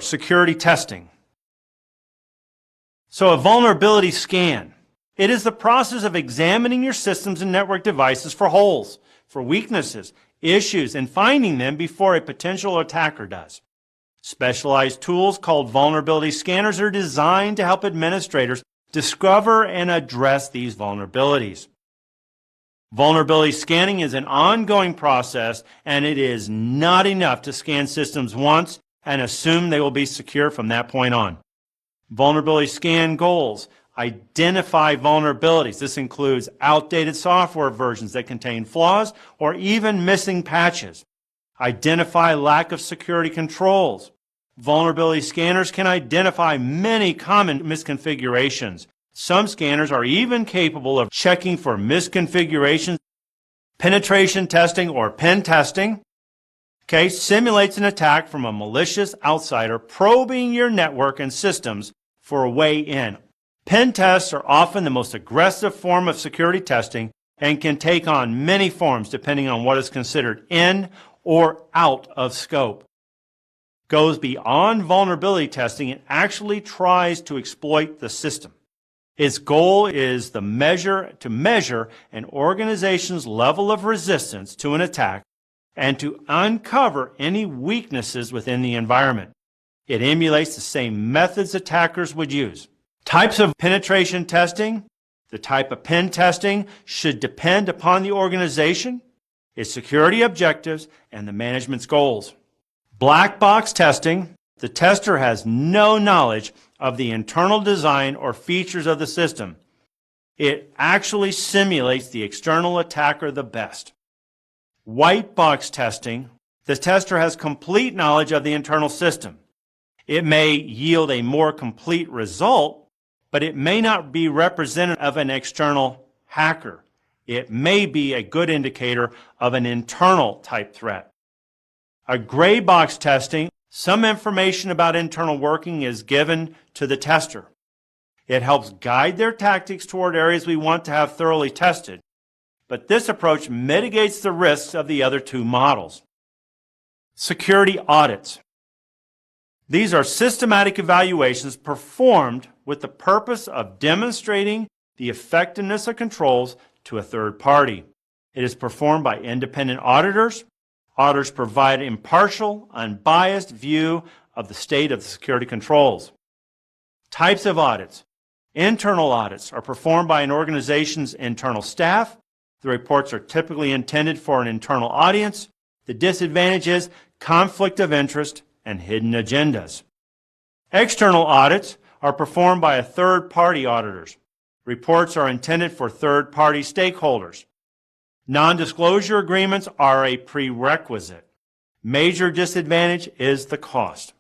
security testing. So a vulnerability scan. It is the process of examining your systems and network devices for holes, for weaknesses, issues, and finding them before a potential attacker does. Specialized tools called vulnerability scanners are designed to help administrators discover and address these vulnerabilities. Vulnerability scanning is an ongoing process, and it is not enough to scan systems once and assume they will be secure from that point on. Vulnerability scan goals: identify vulnerabilities. This includes outdated software versions that contain flaws or even missing patches. Identify lack of security controls. Vulnerability scanners can identify many common misconfigurations. Some scanners are even capable of checking for misconfigurations. Penetration testing, or pen testing, simulates an attack from a malicious outsider probing your network and systems for a way in. Pen tests are often the most aggressive form of security testing and can take on many forms depending on what is considered in or out of scope. Goes beyond vulnerability testing and actually tries to exploit the system. Its goal is to measure an organization's level of resistance to an attack and to uncover any weaknesses within the environment. It emulates the same methods attackers would use. Types of penetration testing. The type of pen testing should depend upon the organization, its security objectives, and the management's goals. Black box testing. The tester has no knowledge of the internal design or features of the system. It actually simulates the external attacker the best. White box testing. The tester has complete knowledge of the internal system. It may yield a more complete result, but it may not be representative of an external hacker. It may be a good indicator of an internal type threat. A gray box testing. Some information about internal working is given to the tester. It helps guide their tactics toward areas we want to have thoroughly tested, but this approach mitigates the risks of the other two models. Security audits. These are systematic evaluations performed with the purpose of demonstrating the effectiveness of controls to a third party. It is performed by independent auditors. Auditors provide an impartial, unbiased view of the state of the security controls. Types of audits. Internal audits are performed by an organization's internal staff. The reports are typically intended for an internal audience. The disadvantage is conflict of interest and hidden agendas. External audits are performed by third-party auditors. Reports are intended for third-party stakeholders. Non-disclosure agreements are a prerequisite. Major disadvantage is the cost.